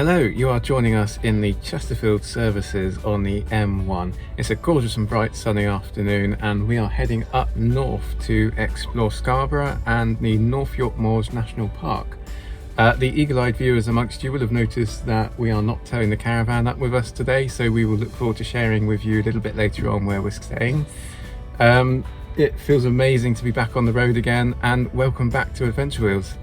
Hello, you are joining us in the Chesterfield services on the M1. It's a gorgeous and bright sunny afternoon and we are heading up north to explore Scarborough and the North York Moors National Park. The eagle-eyed viewers amongst you will have noticed that we are not towing the caravan up with us today, so we will look forward to sharing with you a little bit later on where we're staying. It feels amazing to be back on the road again, and welcome back to Adventure Wheels.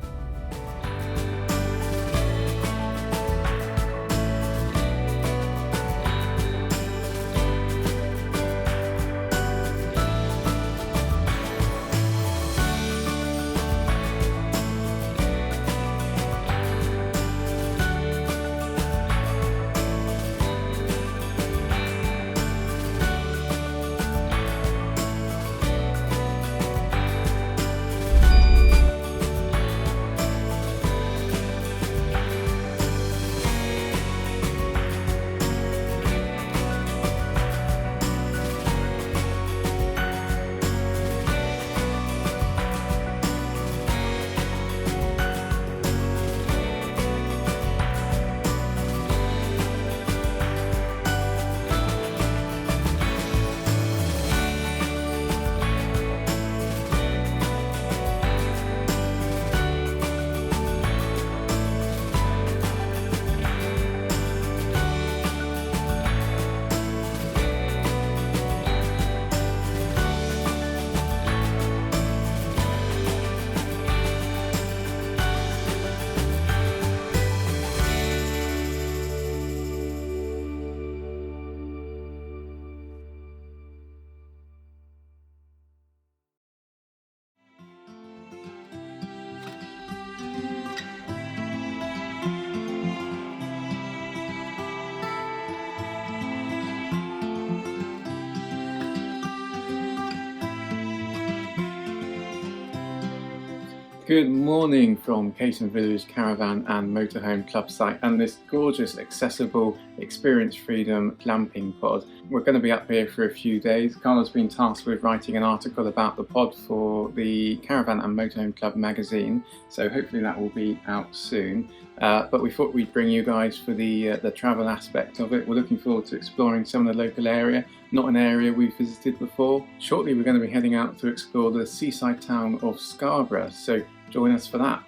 Good morning from Caton Village Caravan and Motorhome Club site and this gorgeous, accessible, experience freedom glamping pod. We're going to be up here for a few days. Karla's been tasked with writing an article about the pod for the Caravan and Motorhome Club magazine, so hopefully that will be out soon. But we thought we'd bring you guys for the travel aspect of it. We're looking forward to exploring some of the local area, not an area we've visited before. Shortly we're going to be heading out to explore the seaside town of Scarborough, so join us for that.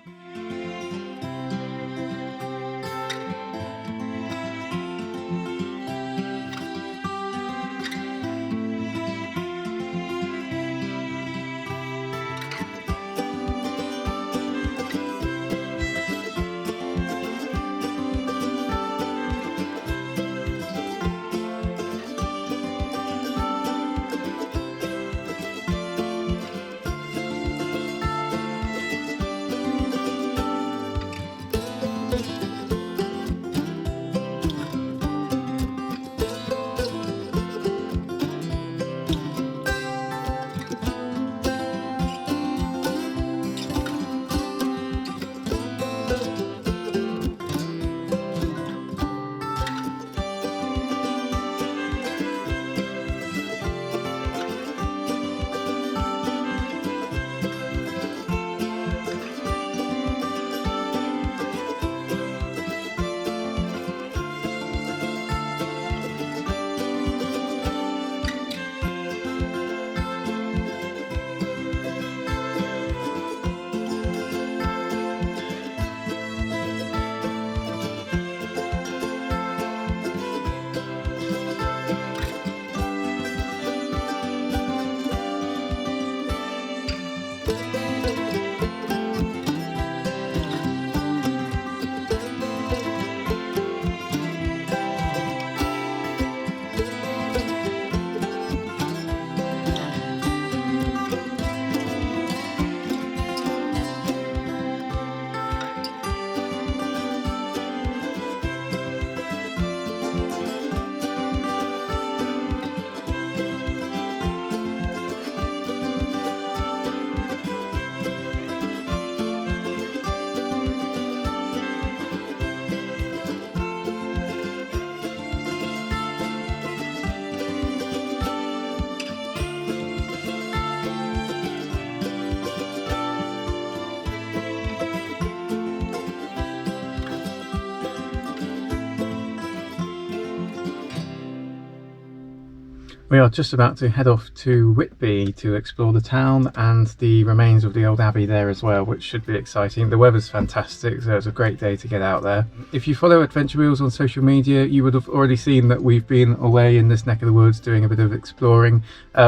We are just about to head off to Whitby to explore the town and the remains of the old abbey there as well, which should be exciting. The weather's fantastic, so it's a great day to get out there. If you follow Adventure Wheels on social media, you would have already seen that we've been away in this neck of the woods doing a bit of exploring.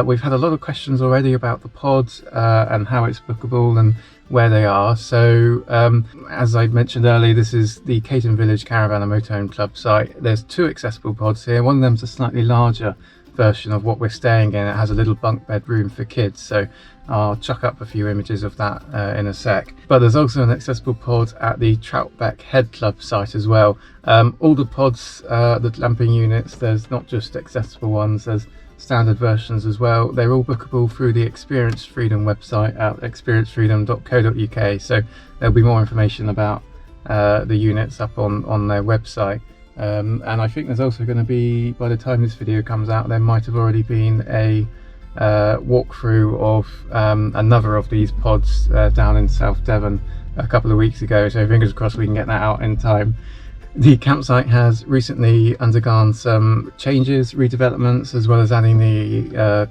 We've had a lot of questions already about the pod and how it's bookable and where they are. So as I mentioned earlier, this is the Caton Village Caravan and Motorhome Club site. There's 2 accessible pods here. One of them's a slightly larger version of what we're staying in. It has a little bunk bedroom for kids, so I'll chuck up a few images of that in a sec. But there's also an accessible pod at the Troutbeck Head Club site as well. All the pods, the glamping units, there's not just accessible ones, there's standard versions as well. They're all bookable through the Experience Freedom website at experiencefreedom.co.uk, so there'll be more information about the units up on their website. And I think there's also going to be, by the time this video comes out, there might have already been a walkthrough of another of these pods down in South Devon a couple of weeks ago, so fingers crossed we can get that out in time. The campsite has recently undergone some changes, redevelopments, as well as adding the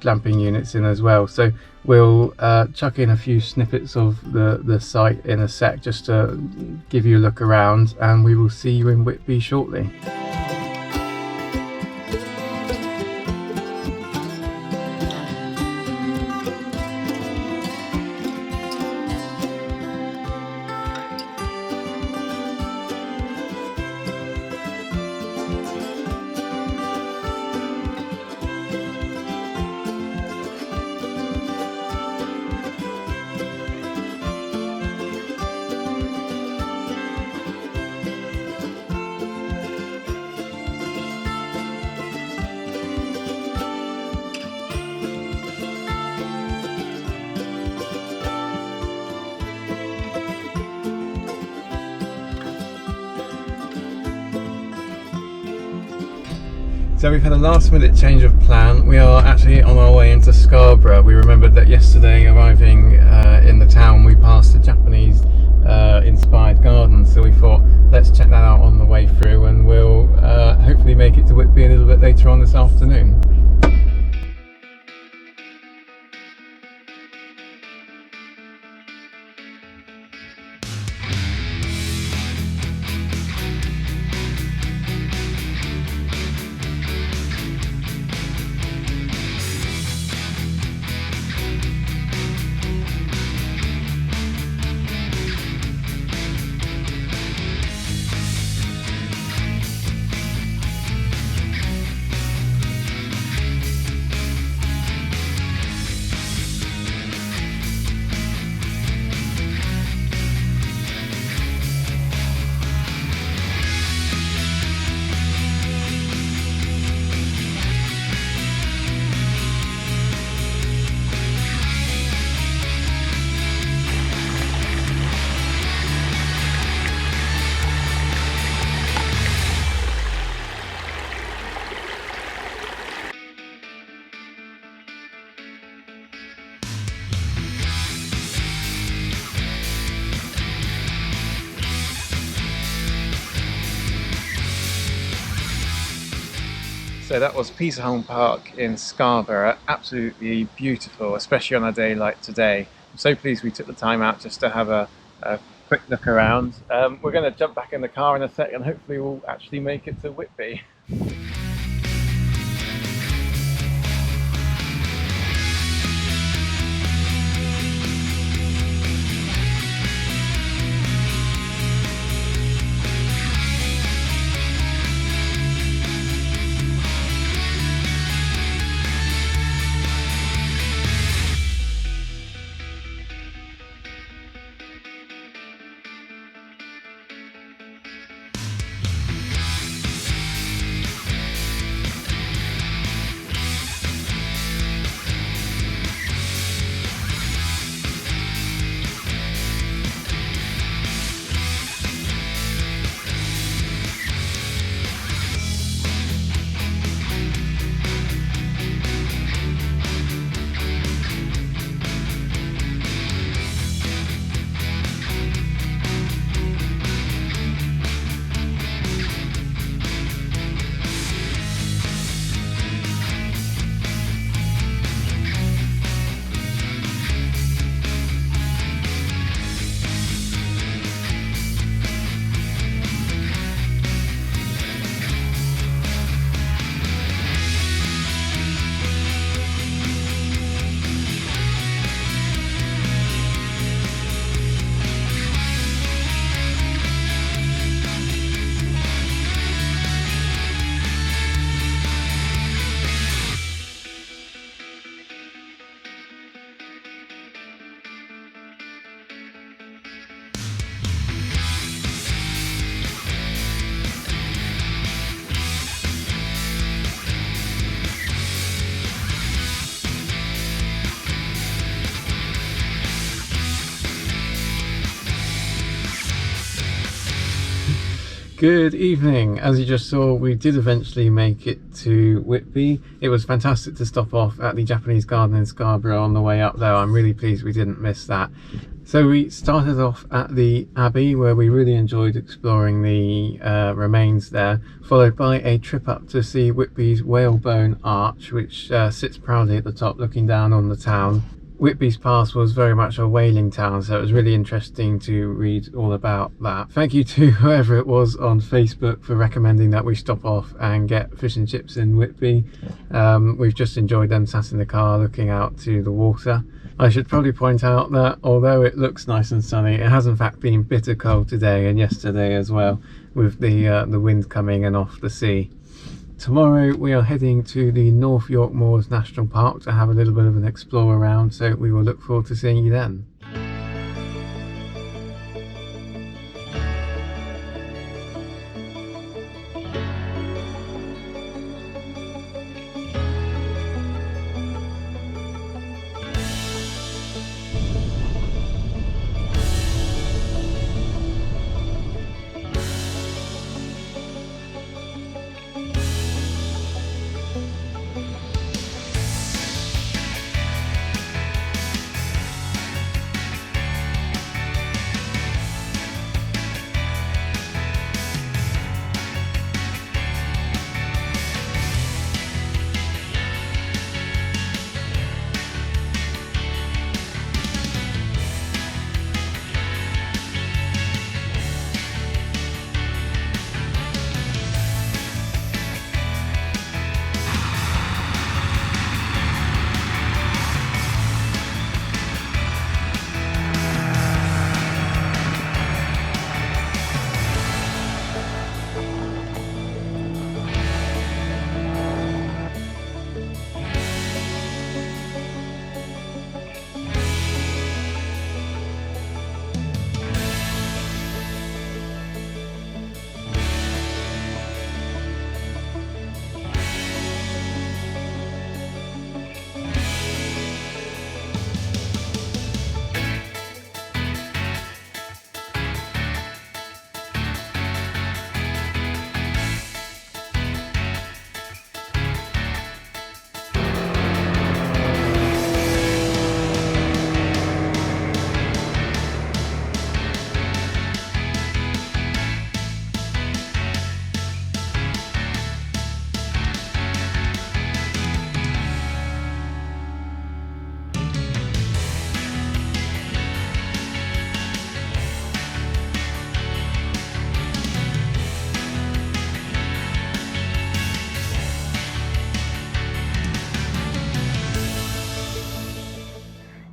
glamping units in as well. So we'll chuck in a few snippets of the site in a sec just to give you a look around, and we will see you in Whitby shortly. So we've had a last minute change of plan. We are actually on our way into Scarborough. We remembered that yesterday, arriving in the town, we passed a Japanese inspired garden, so we thought let's check that out on the way through, and we'll hopefully make it to Whitby a little bit later on this afternoon. So that was Peterholm Park in Scarborough. Absolutely beautiful, especially on a day like today. I'm so pleased we took the time out just to have a quick look around. We're going to jump back in the car in a sec and hopefully we'll actually make it to Whitby. Good evening. As you just saw, we did eventually make it to Whitby. It was fantastic to stop off at the Japanese garden in Scarborough on the way up though. I'm really pleased we didn't miss that. So we started off at the Abbey, where we really enjoyed exploring the remains there, followed by a trip up to see Whitby's whalebone arch, which sits proudly at the top looking down on the town. Whitby's past was very much a whaling town, so it was really interesting to read all about that. Thank you to whoever it was on Facebook for recommending that we stop off and get fish and chips in Whitby. We've just enjoyed them sat in the car looking out to the water. I should probably point out that although it looks nice and sunny, it has in fact been bitter cold today and yesterday as well, with the wind coming and off the sea. Tomorrow we are heading to the North York Moors National Park to have a little bit of an explore around, so we will look forward to seeing you then.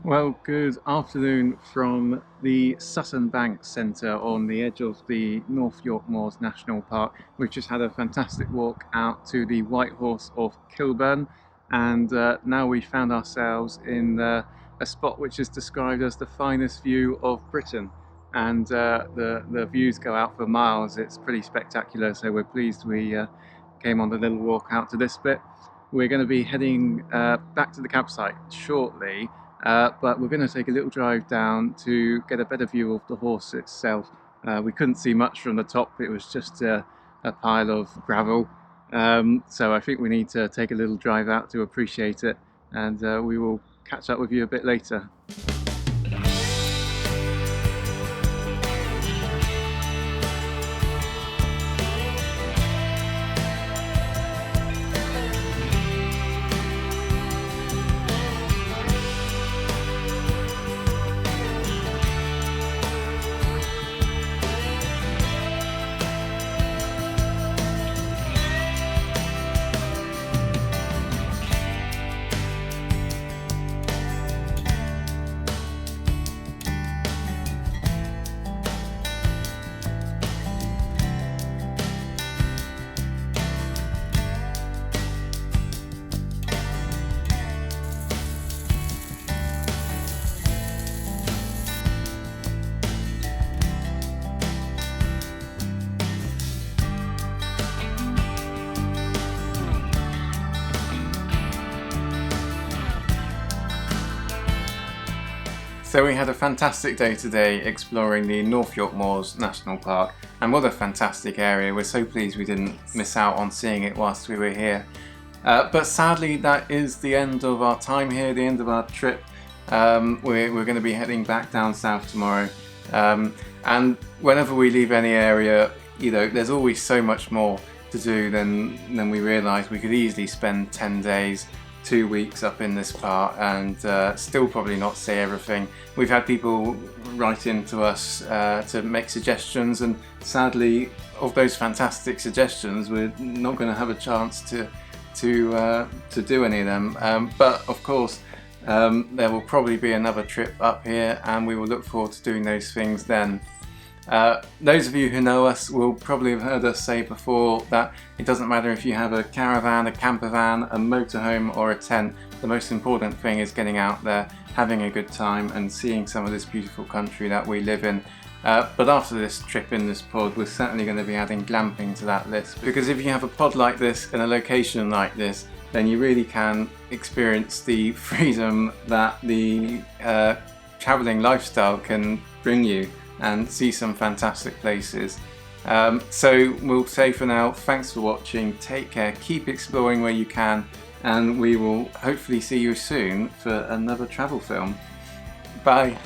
Well, good afternoon from the Sutton Bank Centre on the edge of the North York Moors National Park. We've just had a fantastic walk out to the White Horse of Kilburn, and now we found ourselves in a spot which is described as the finest view of Britain, and the views go out for miles. It's pretty spectacular, so we're pleased we came on the little walk out to this bit. We're going to be heading back to the campsite shortly. But we're going to take a little drive down to get a better view of the horse itself. We couldn't see much from the top, it was just a pile of gravel. So I think we need to take a little drive out to appreciate it, and we will catch up with you a bit later. So we had a fantastic day today exploring the North York Moors National Park, and what a fantastic area. We're so pleased we didn't miss out on seeing it whilst we were here. But sadly that is the end of our time here, the end of our trip. We're going to be heading back down south tomorrow, and whenever we leave any area, you know, there's always so much more to do than we realise. We could easily spend 10 days, 2 weeks up in this part and still probably not see everything. We've had people write in to us to make suggestions, and sadly of those fantastic suggestions we're not going to have a chance to do any of them, but of course there will probably be another trip up here and we will look forward to doing those things then. Those of you who know us will probably have heard us say before that it doesn't matter if you have a caravan, a camper van, a motorhome or a tent. The most important thing is getting out there, having a good time and seeing some of this beautiful country that we live in. But after this trip in this pod, we're certainly going to be adding glamping to that list, because if you have a pod like this in a location like this, then you really can experience the freedom that the travelling lifestyle can bring you and see some fantastic places. So we'll say for now, thanks for watching, take care, keep exploring where you can, and we will hopefully see you soon for another travel film. Bye.